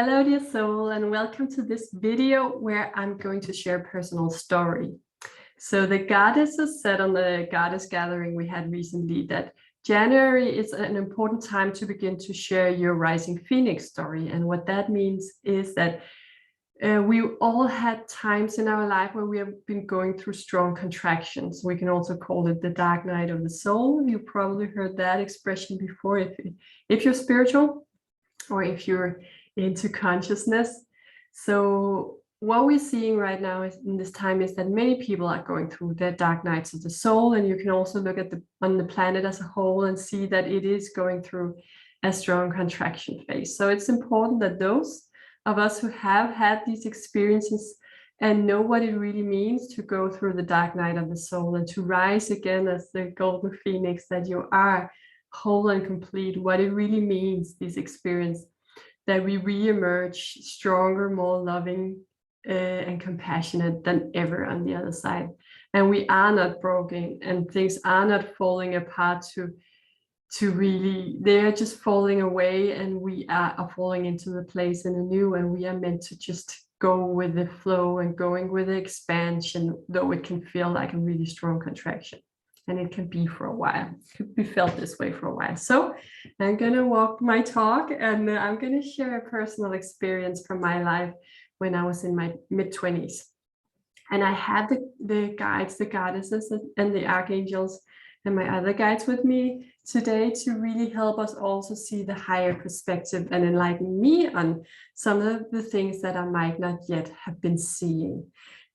Hello, dear soul, and welcome to this video where I'm going to share a personal story. So the goddesses said on the goddess gathering we had recently that January is an important time to begin to share your rising phoenix story. And what that means is that we all had times in our life where we have been going through strong contractions. We can also call it the dark night of the soul. You probably heard that expression before if you're spiritual or if you're into consciousness. So what we're seeing right now in this time is that many people are going through their dark nights of the soul, and you can also look at on the planet as a whole and see that it is going through a strong contraction phase. So it's important that those of us who have had these experiences and know what it really means to go through the dark night of the soul and to rise again as the golden phoenix that you are, whole and complete, what it really means, this experience, that we re-emerge stronger, more loving and compassionate than ever on the other side. And we are not broken and things are not falling apart to really, they are just falling away, and we are falling into the place in a new, and we are meant to just go with the flow and going with the expansion, though it can feel like a really strong contraction. And it can be for a while. It could be felt this way for a while. So I'm going to walk my talk, and I'm going to share a personal experience from my life when I was in my mid-20s. And I had the guides, the goddesses, and the archangels, and my other guides with me today to really help us also see the higher perspective and enlighten me on some of the things that I might not yet have been seeing.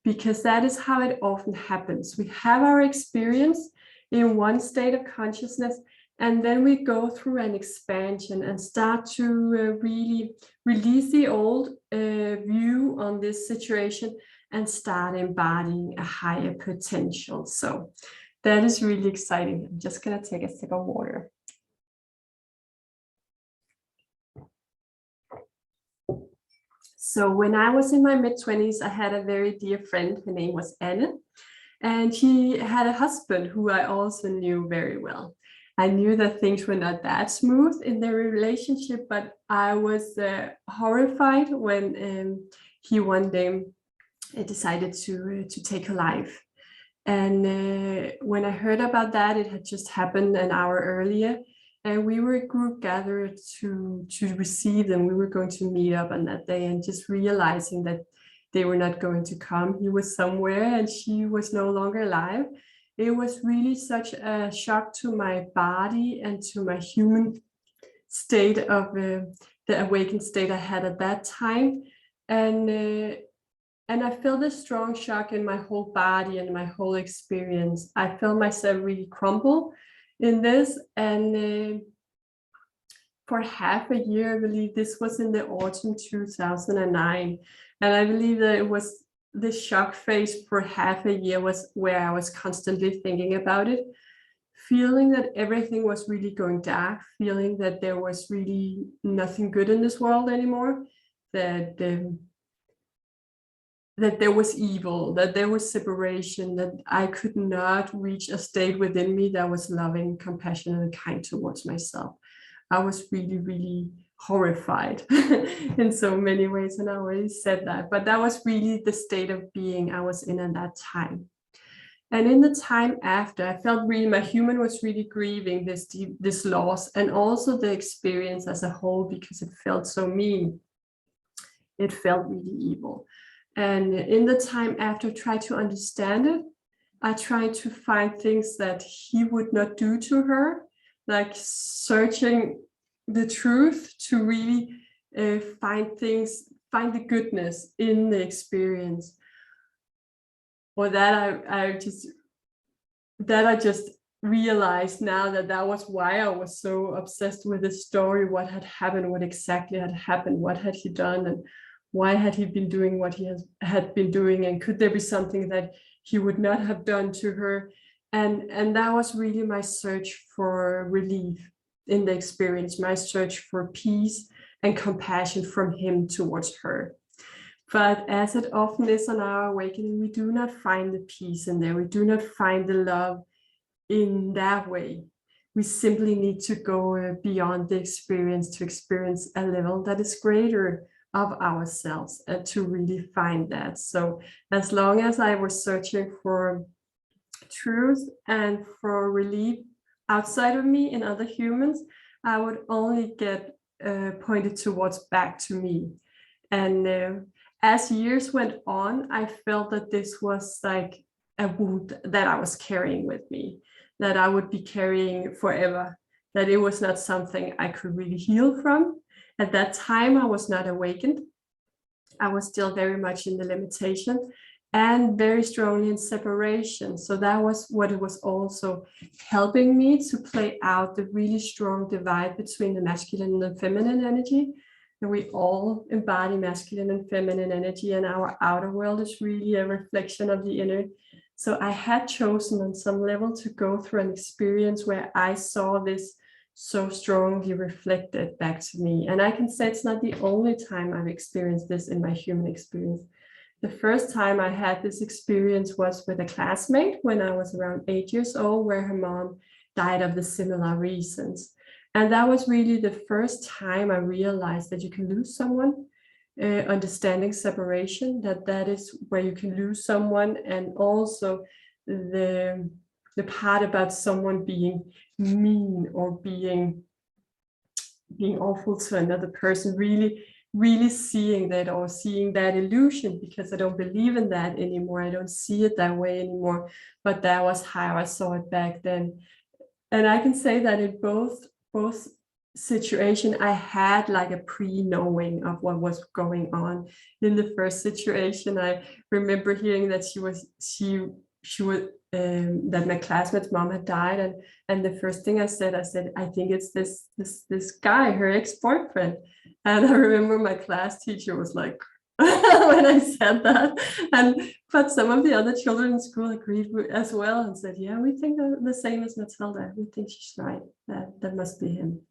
Because that is how it often happens. We have our experience in one state of consciousness, and then we go through an expansion and start to really release the old view on this situation and start embodying a higher potential. So that is really exciting. I'm just going to take a sip of water. So when I was in my mid-20s, I had a very dear friend. Her name was Anne. And she had a husband who I also knew very well. I knew that things were not that smooth in their relationship, but I was horrified when he one day decided to take her life. And when I heard about that, it had just happened an hour earlier. And we were a group gathered to receive them. We were going to meet up on that day, and just realizing that they were not going to come. He was somewhere and she was no longer alive. It was really such a shock to my body and to my human state of the awakened state I had at that time. And I felt a strong shock in my whole body and my whole experience. I felt myself really crumble in this. And for half a year, I believe this was in the autumn 2009. And I believe that it was the shock phase for half a year was where I was constantly thinking about it, feeling that everything was really going dark, feeling that there was really nothing good in this world anymore, that there was evil, that there was separation, that I could not reach a state within me that was loving, compassionate, and kind towards myself. I was really, really horrified in so many ways, and I already said that, but that was really the state of being I was in at that time. And in the time after, I felt really, my human was really grieving this loss, and also the experience as a whole, because it felt so mean. It felt really evil. And in the time after, I tried to understand it. I tried to find things that he would not do to her, like searching the truth to really find the goodness in the experience. Or that I just realized now that was why I was so obsessed with the story, what had happened, what exactly had happened, what had he done, and why had he been doing what he had been doing, and could there be something that he would not have done to her? And that was really my search for relief in the experience, my search for peace and compassion from him towards her. But as it often is on our awakening, we do not find the peace in there. We do not find the love in that way. We simply need to go beyond the experience to experience a level that is greater, of ourselves, and to really find that. So as long as I was searching for truth and for relief outside of me in other humans, I would only get pointed towards back to me. And as years went on, I felt that this was like a wound that I was carrying with me, that I would be carrying forever, that it was not something I could really heal from. At that time, I was not awakened. I was still very much in the limitation and very strongly in separation. So that was what it was also helping me to play out the really strong divide between the masculine and the feminine energy. And we all embody masculine and feminine energy, and our outer world is really a reflection of the inner. So I had chosen on some level to go through an experience where I saw this so strongly reflected back to me. And I can say it's not the only time I've experienced this in my human experience. The first time I had this experience was with a classmate when I was around 8 years old, where her mom died of the similar reasons. And that was really the first time I realized that you can lose someone, understanding separation, that is where you can lose someone, and also the part about someone being mean or being awful to another person, really seeing that, or seeing that illusion, because I don't believe in that anymore. I don't see it that way anymore, but that was how I saw it back then. And I can say that in both situation, I had like a pre-knowing of what was going on. In the first situation, I remember hearing that she was that my classmate's mom had died, and the first thing I said, I think it's this guy, her ex-boyfriend. And I remember my class teacher was like, when I said that, but some of the other children in school agreed as well and said, yeah, we think the same as Matilda. We think she's right. That must be him.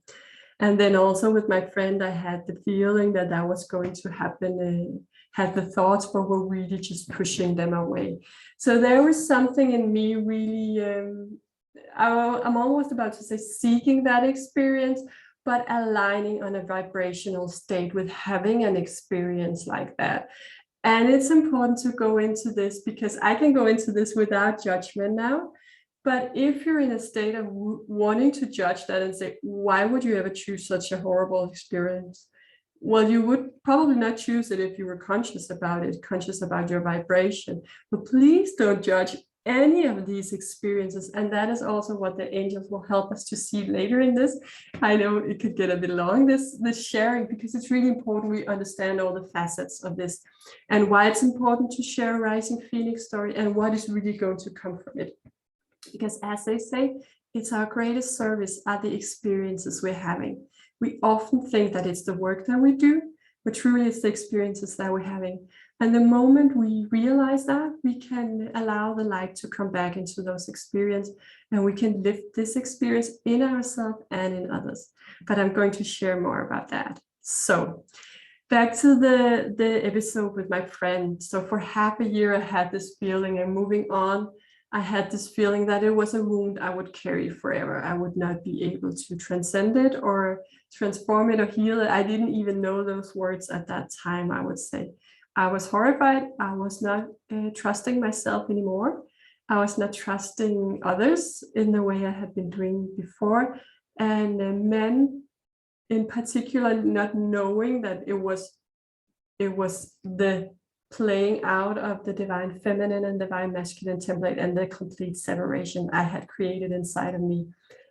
And then also with my friend, I had the feeling that was going to happen, had the thoughts, but were really just pushing them away. So there was something in me really, I'm almost about to say seeking that experience, but aligning on a vibrational state with having an experience like that. And it's important to go into this, because I can go into this without judgment now. But if you're in a state of wanting to judge that and say, why would you ever choose such a horrible experience? Well, you would probably not choose it if you were conscious about it, conscious about your vibration. But please don't judge any of these experiences. And that is also what the angels will help us to see later in this. I know it could get a bit long, this sharing, because it's really important we understand all the facets of this and why it's important to share a rising phoenix story and what is really going to come from it. Because as they say, it's our greatest service are the experiences we're having. We often think that it's the work that we do, but truly it's the experiences that we're having. And the moment we realize that, we can allow the light to come back into those experiences, and we can lift this experience in ourselves and in others. But I'm going to share more about that. So back to the episode with my friend. So for half a year, I had this feeling, and moving on, I had this feeling that it was a wound I would carry forever. I would not be able to transcend it or transform it or heal it. I didn't even know those words at that time, I would say. I was horrified. I was not trusting myself anymore. I was not trusting others in the way I had been doing before. And men in particular, not knowing that it was the playing out of the divine feminine and divine masculine template and the complete separation I had created inside of me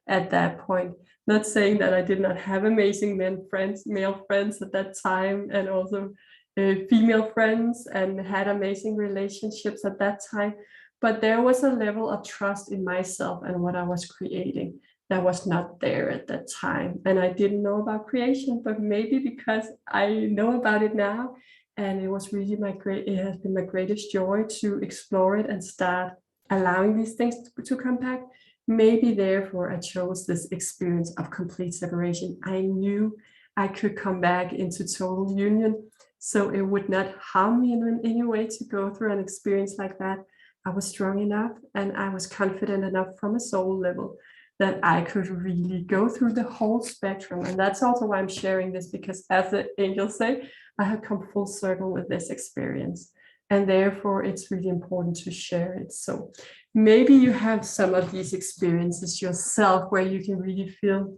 at that point. Not saying that I did not have amazing male friends at that time, and also female friends, and had amazing relationships at that time. But there was a level of trust in myself and what I was creating that was not there at that time. And I didn't know about creation, but maybe because I know about it now, and it was really it has been my greatest joy to explore it and start allowing these things to come back. Maybe therefore I chose this experience of complete separation. I knew I could come back into total union, so it would not harm me in any way to go through an experience like that. I was strong enough and I was confident enough from a soul level that I could really go through the whole spectrum. And that's also why I'm sharing this, because as the angels say, I have come full circle with this experience. And therefore, it's really important to share it. So maybe you have some of these experiences yourself where you can really feel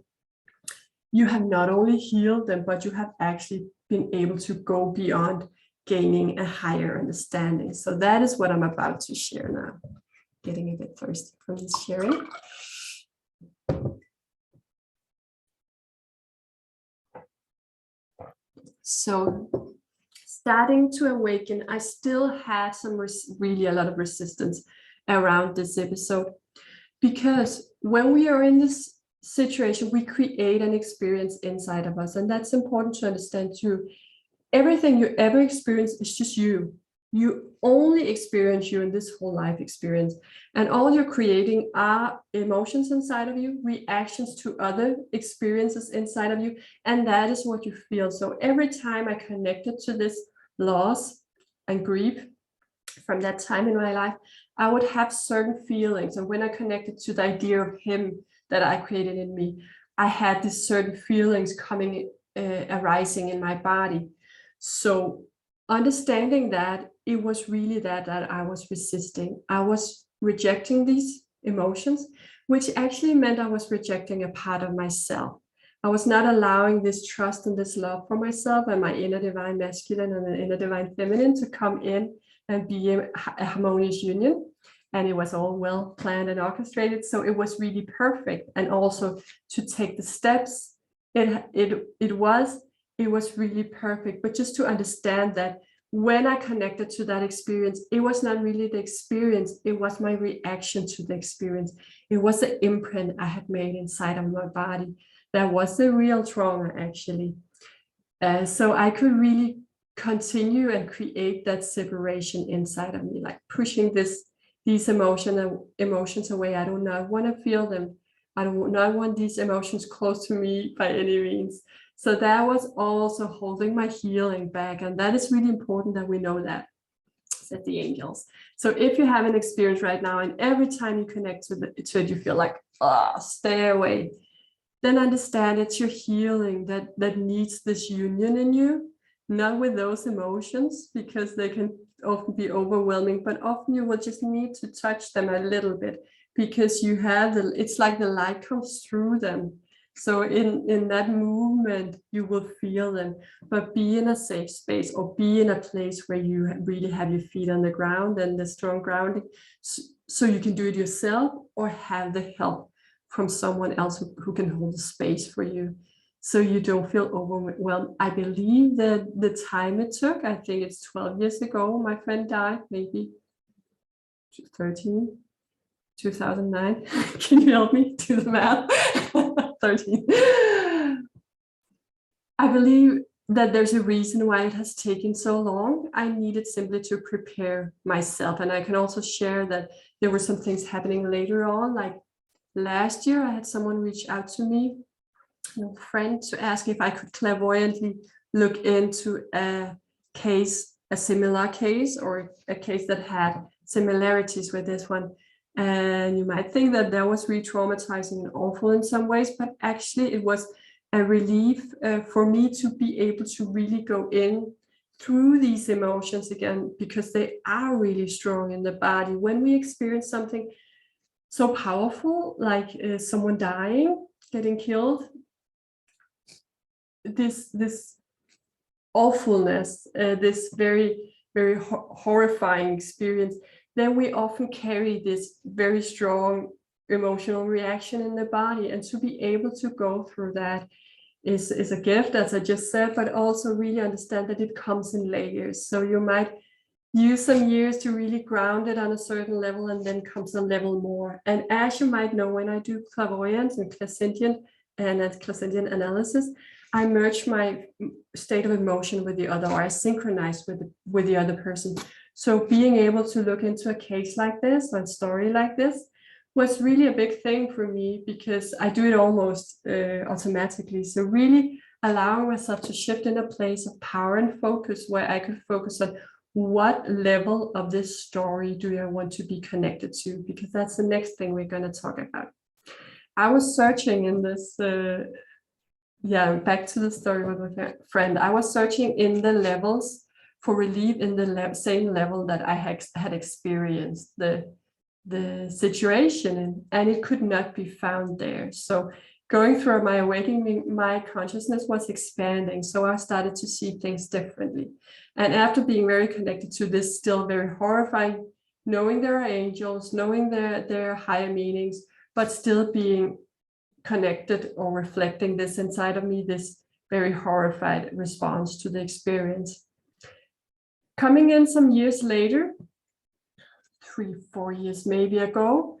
you have not only healed them, but you have actually been able to go beyond gaining a higher understanding. So that is what I'm about to share now. Getting a bit thirsty from this sharing. So starting to awaken, I still had some really a lot of resistance around this episode, because when we are in this situation, we create an experience inside of us, and that's important to understand too. Everything you ever experience is just you. You only experience you in this whole life experience, and all you're creating are emotions inside of you, reactions to other experiences inside of you, and that is what you feel. So every time I connected to this loss and grief from that time in my life, I would have certain feelings. And when I connected to the idea of him that I created in me, I had these certain feelings coming, arising in my body. So understanding that it was really that I was resisting. I was rejecting these emotions, which actually meant I was rejecting a part of myself. I was not allowing this trust and this love for myself and my inner divine masculine and the inner divine feminine to come in and be a harmonious union. And it was all well planned and orchestrated. So it was really perfect. And also to take the steps, it was really perfect. But just to understand that when I connected to that experience, it was not really the experience, it was my reaction to the experience. It was the imprint I had made inside of my body. That was the real trauma, actually. So I could really continue and create that separation inside of me, like pushing these emotions away. I do not want to feel them. I do not want these emotions close to me by any means. So that was also holding my healing back. And that is really important that we know that, said the angels. So if you have an experience right now, and every time you connect to it, you feel like, stay away, then understand it's your healing that needs this union in you, not with those emotions, because they can often be overwhelming, but often you will just need to touch them a little bit, because you have it's like the light comes through them. So in that movement, you will feel them, but be in a safe space, or be in a place where you really have your feet on the ground and the strong grounding, so you can do it yourself or have the help from someone else who can hold the space for you, so you don't feel overwhelmed. I believe that the time it took, I think it's 12 years ago, my friend died, maybe 13, 2009. Can you help me do the math? 13. I believe that there's a reason why it has taken so long. I needed simply to prepare myself. And I can also share that there were some things happening later on, like last year, I had someone reach out to me, a friend, to ask if I could clairvoyantly look into a similar case, or a case that had similarities with this one. And you might think that was re-traumatizing and awful in some ways, but actually it was a relief for me to be able to really go in through these emotions again, because they are really strong in the body. When we experience something so powerful, like someone dying, getting killed, this awfulness, this very, very horrifying experience, then we often carry this very strong emotional reaction in the body. And to be able to go through that is a gift, as I just said, but also really understand that it comes in layers. So you might use some years to really ground it on a certain level, and then comes a level more. And as you might know, when I do clairvoyance and clairsentient analysis, I merge my state of emotion with the other, or I synchronize with the other person. So being able to look into a case like this, or a story like this, was really a big thing for me, because I do it almost automatically. So really allowing myself to shift in a place of power and focus, where I could focus on what level of this story do I want to be connected to, because that's the next thing we're going to talk about. I was searching in this, back to the story with my friend. I was searching in the levels for relief in the same level that I had experienced the situation in, and it could not be found there. So going through my awakening, my consciousness was expanding. So I started to see things differently. And after being very connected to this still very horrifying, knowing there are angels, knowing there are higher meanings, but still being connected or reflecting this inside of me, this very horrified response to the experience. Coming in some years later, 3-4 years maybe ago,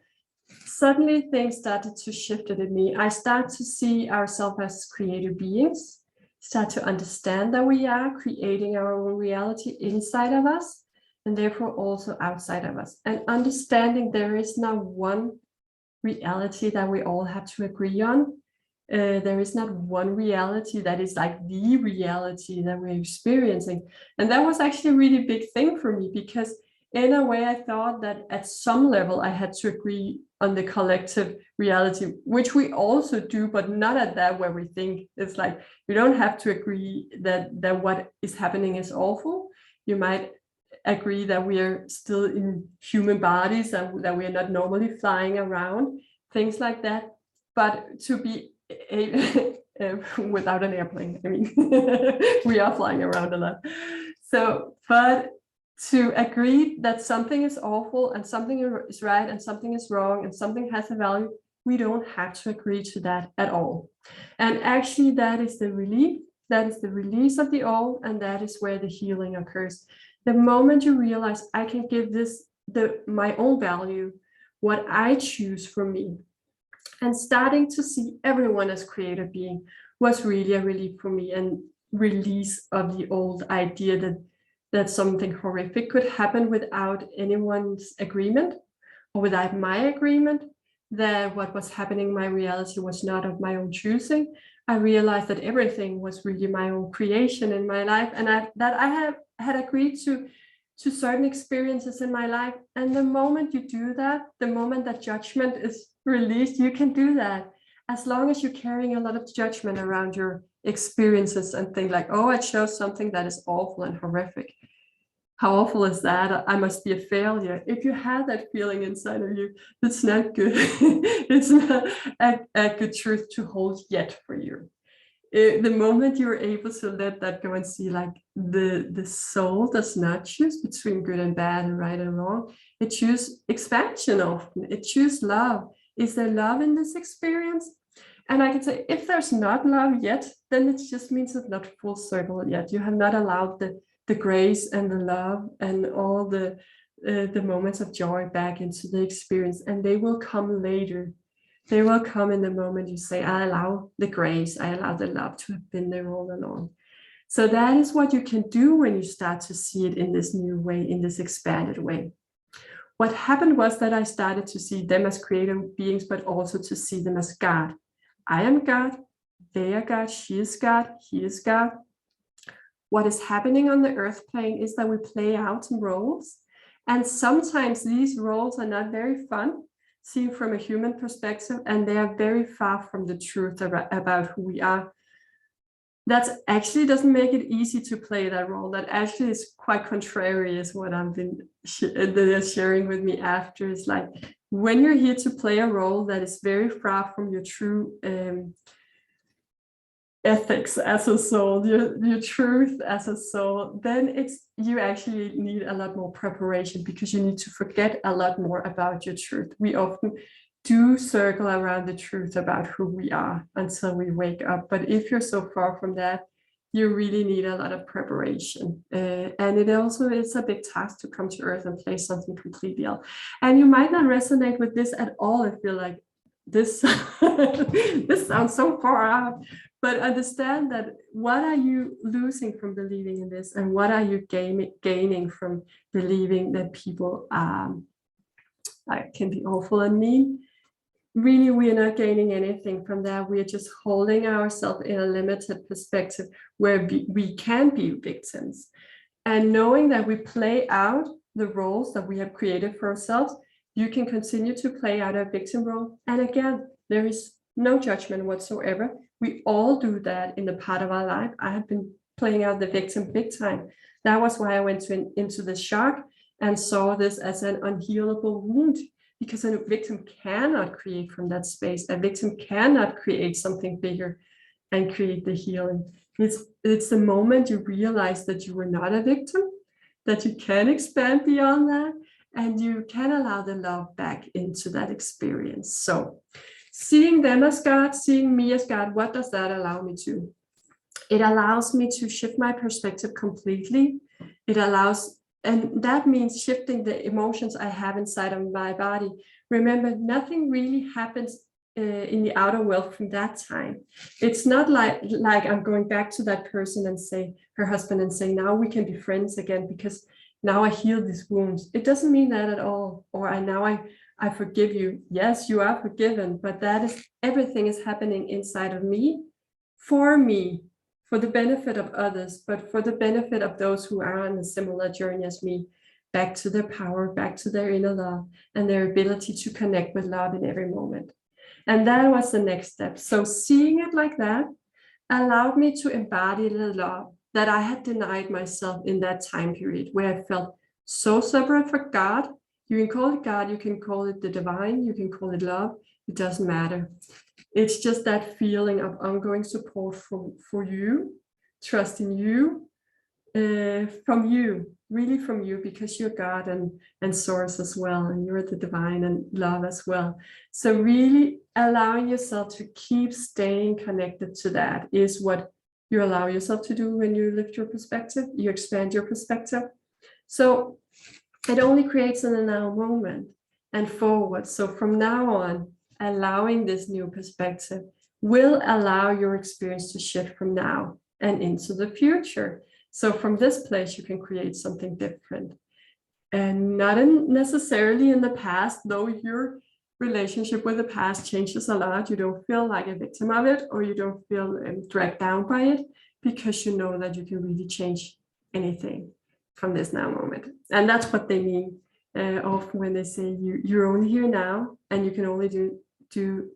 suddenly things started to shift in me. I start to see ourselves as creative beings, start to understand that we are creating our own reality inside of us, and therefore also outside of us. And understanding there is not one reality that we all have to agree on. There is not one reality that is like the reality that we're experiencing. And that was actually a really big thing for me, because in a way I thought that at some level I had to agree on the collective reality, which we also do, but not at that where we think it's like, you don't have to agree that what is happening is awful. You might agree that we are still in human bodies and that we are not normally flying around, things like that. But to be without an airplane, I mean, we are flying around a lot. So, but to agree that something is awful and something is right and something is wrong and something has a value, we don't have to agree to that at all. And actually that is the relief, that is the release of the old, and that is where the healing occurs. The moment you realize I can give this my own value, what I choose for me, and starting to see everyone as creative being was really a relief for me, and release of the old idea that something horrific could happen without anyone's agreement or without my agreement, that what was happening in my reality was not of my own choosing. I realized that everything was really my own creation in my life, and that I had agreed to certain experiences in my life. And the moment you do that, the moment that judgment is released, you can do that. As long as you're carrying a lot of judgment around your experiences and think like, oh, I chose something that is awful and horrific. How awful is that? I must be a failure. If you have that feeling inside of you, it's not good. It's not a good truth to hold yet for you. The moment you're able to let that go and see like the soul does not choose between good and bad and right and wrong. It chooses expansion often. It chooses love. Is there love in this experience? And I can say, if there's not love yet, then it just means it's not full circle yet. You have not allowed the grace and the love and all the moments of joy back into the experience, and they will come later. They will come in the moment you say, I allow the grace, I allow the love to have been there all along. So that is what you can do when you start to see it in this new way, in this expanded way. What happened was that I started to see them as creative beings, but also to see them as God. I am God, they are God, she is God, he is God. What is happening on the earth plane is that we play out some roles. And sometimes these roles are not very fun, seen from a human perspective, and they are very far from the truth about who we are. That actually doesn't make it easy to play that role. That actually is quite contrary, is what I've been sharing with me after. It's like, when you're here to play a role that is very far from your true ethics as a soul, your truth as a soul, then you actually need a lot more preparation, because you need to forget a lot more about your truth. We often do circle around the truth about who we are until we wake up. But if you're so far from that, you really need a lot of preparation. And it also is a big task to come to earth and play something completely else. And you might not resonate with this at all if you're like, this this sounds so far out. But understand that, what are you losing from believing in this, and what are you gaining from believing that people can be awful and mean? Really, we are not gaining anything from that. We are just holding ourselves in a limited perspective where we can be victims. And knowing that we play out the roles that we have created for ourselves, you can continue to play out a victim role. And again, there is no judgment whatsoever. We all do that in the part of our life. I have been playing out the victim big time. That was why I went into the shock and saw this as an unhealable wound, because a victim cannot create from that space. A victim cannot create something bigger and create the healing. It's the moment you realize that you were not a victim, that you can expand beyond that, and you can allow the love back into that experience. So seeing them as God, seeing me as God, what does that allow me to? It allows me to shift my perspective completely. It allows, and that means shifting the emotions I have inside of my body. Remember, nothing really happens in the outer world from that time. It's not like I'm going back to that person and say, her husband, and say, now we can be friends again because now I heal these wounds. It doesn't mean that at all. Or I forgive you. Yes, you are forgiven, but that is, everything is happening inside of me, for the benefit of others, but for the benefit of those who are on a similar journey as me, back to their power, back to their inner love, and their ability to connect with love in every moment. And that was the next step. So seeing it like that allowed me to embody the love that I had denied myself in that time period, where I felt so separate from God. You can call it God, you can call it the divine, you can call it love, it doesn't matter. It's just that feeling of ongoing support for you, trusting you, from you, really from you, because you're God and source as well, and you're the divine and love as well. So really allowing yourself to keep staying connected to that is what you allow yourself to do when you lift your perspective, you expand your perspective. So it only creates in the now moment and forward. So from now on, allowing this new perspective will allow your experience to shift from now and into the future. So from this place, you can create something different, and not necessarily in the past, though your relationship with the past changes a lot. You don't feel like a victim of it, or you don't feel dragged down by it, because you know that you can really change anything from this now moment. And that's what they mean often when they say you're only here now, and you can only do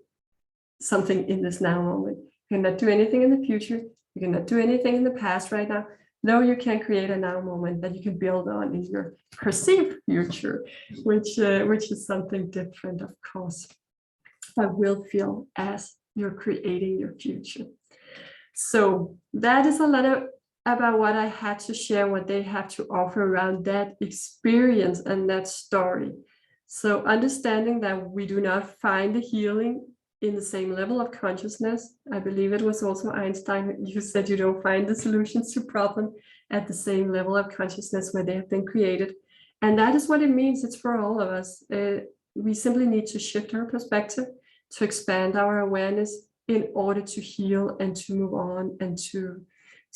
something in this now moment. You cannot do anything in the future. You cannot do anything in the past right now. No, you can create a now moment that you can build on in your perceived future, which is something different, of course, but will feel as you're creating your future. So that is a lot about what I had to share, what they have to offer around that experience and that story. So understanding that we do not find the healing in the same level of consciousness. I believe it was also Einstein, you said you don't find the solutions to problem at the same level of consciousness where they have been created. And that is what it means. It's for all of us. We simply need to shift our perspective, to expand our awareness in order to heal and to move on, and to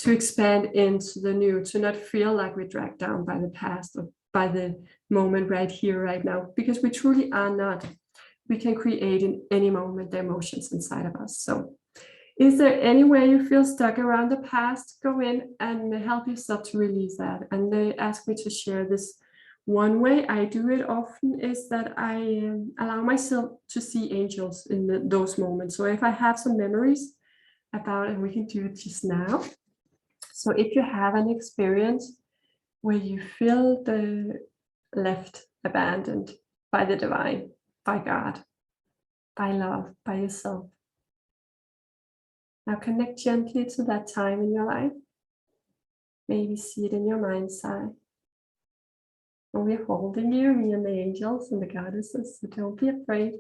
expand into the new, to not feel like we're dragged down by the past or by the moment right here, right now, because we truly are not. We can create in any moment the emotions inside of us. So is there any way you feel stuck around the past? Go in and help yourself to release that. And they ask me to share this. One way I do it often is that I allow myself to see angels in those moments. So if I have some memories about, and we can do it just now. So if you have an experience where you feel left, abandoned by the divine, by God, by love, by yourself. Now connect gently to that time in your life. Maybe see it in your mind's eye. And we're holding you, me and the angels and the goddesses, so don't be afraid.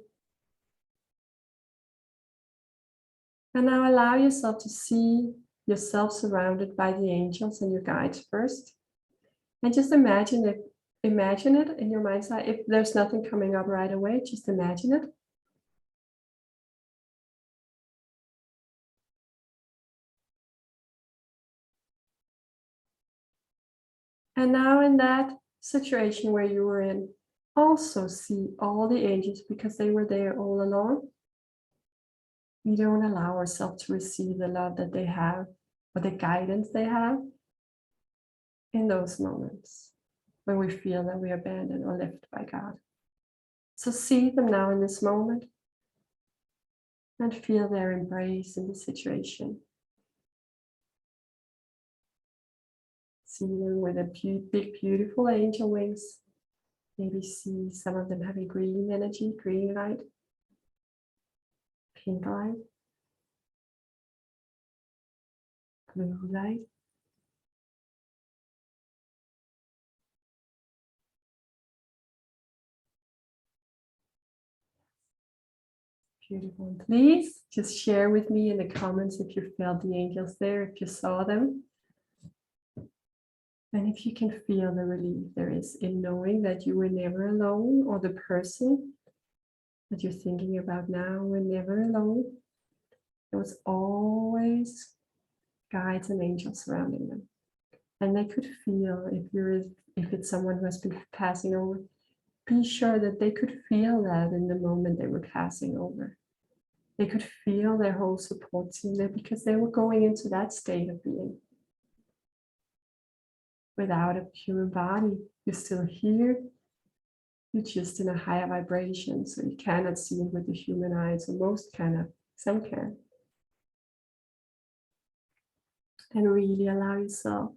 And now allow yourself to see yourself surrounded by the angels and your guides first. And just imagine it in your mind's eye. If there's nothing coming up right away, just imagine it. And now in that situation where you were in, also see all the angels, because they were there all along. We don't allow ourselves to receive the love that they have, or the guidance they have in those moments when we feel that we are abandoned or left by God. So see them now in this moment. and feel their embrace in the situation. See them with a big, beautiful angel wings. Maybe see some of them having green energy, green light, pink light, blue light. Beautiful. Please just share with me in the comments if you felt the angels there, if you saw them. And if you can feel the relief there is in knowing that you were never alone, or the person that you're thinking about now were never alone. There was always guides and angels surrounding them. And they could feel, if it's someone who has been passing over, be sure that they could feel that in the moment they were passing over. They could feel their whole support team there because they were going into that state of being. Without a human body, you're still here. You're just in a higher vibration, so you cannot see it with the human eyes, or most cannot, some can. And really allow yourself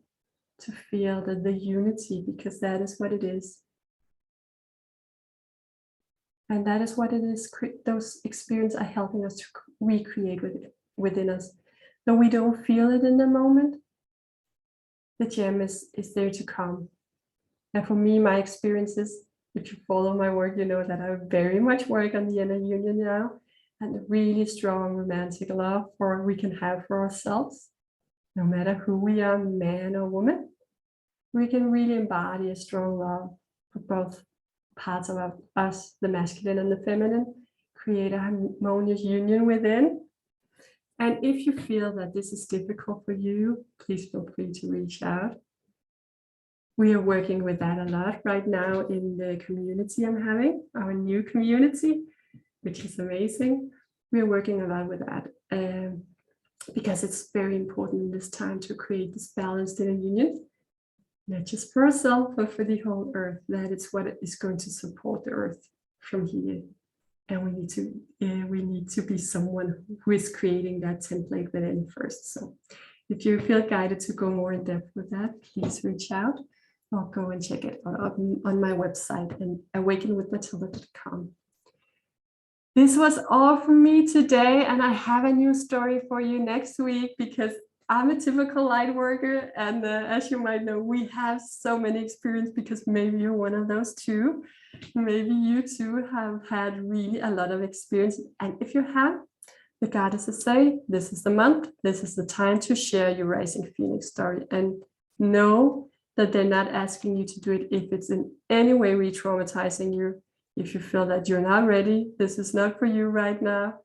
to feel the unity, because that is what it is. And that is what it is. Those experiences are helping us to recreate within us. Though we don't feel it in the moment, the gem is there to come. And for me, my experiences, if you follow my work, you know that I very much work on the inner union now, and a really strong romantic love we can have for ourselves. No matter who we are, man or woman, we can really embody a strong love for both parts of us, the masculine and the feminine, create a harmonious union within. And if you feel that this is difficult for you, please feel free to reach out. We are working with that a lot right now in the community I'm having, our new community, which is amazing. We are working a lot with that because it's very important in this time to create this balanced inner union. Not just for ourselves, but for the whole earth. That is what is going to support the earth from here. And we need to be someone who is creating that template within first. So if you feel guided to go more in depth with that, please reach out or go and check it out on my website and awakenwithmatilda.com. This was all from me today, and I have a new story for you next week, because I'm a typical light worker, and as you might know, we have so many experiences, because maybe you're one of those too. Maybe you too have had really a lot of experience, and if you have, the goddesses say, this is the month, this is the time to share your rising phoenix story, and know that they're not asking you to do it if it's in any way re-traumatizing you. If you feel that you're not ready, this is not for you right now,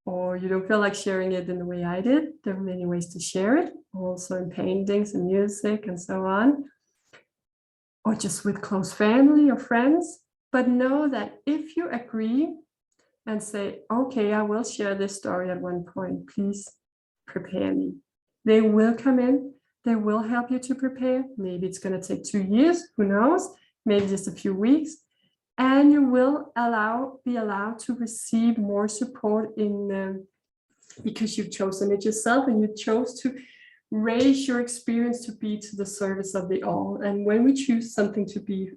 or you don't feel like sharing it in the way I did, there are many ways to share it, also in paintings and music and so on, or just with close family or friends. But know that if you agree and say, okay, I will share this story at one point, please prepare me. They will come in, they will help you to prepare. Maybe it's going to take 2 years, who knows, maybe just a few weeks. And you will be allowed to receive more support because you've chosen it yourself, and you chose to raise your experience to be to the service of the all. And when we choose something to be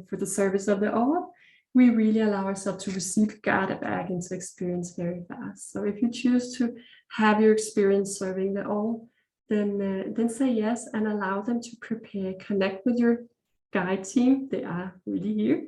for the service of the all, we really allow ourselves to receive God back into experience very fast. So if you choose to have your experience serving the all, then say yes and allow them to prepare, connect with your guide team. They are really here.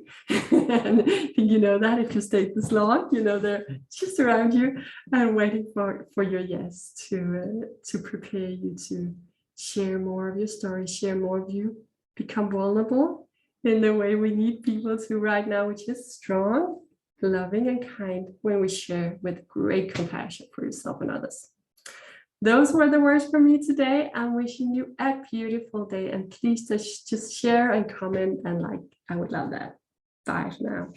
And you know that if you stayed this long, you know they're just around you and waiting for your yes to prepare you to share more of your story, share more of you, become vulnerable in the way we need people to right now, which is strong, loving, and kind when we share with great compassion for yourself and others. Those were the words for me today. I'm wishing you a beautiful day, and please just share and comment and like. I would love that. Bye for now.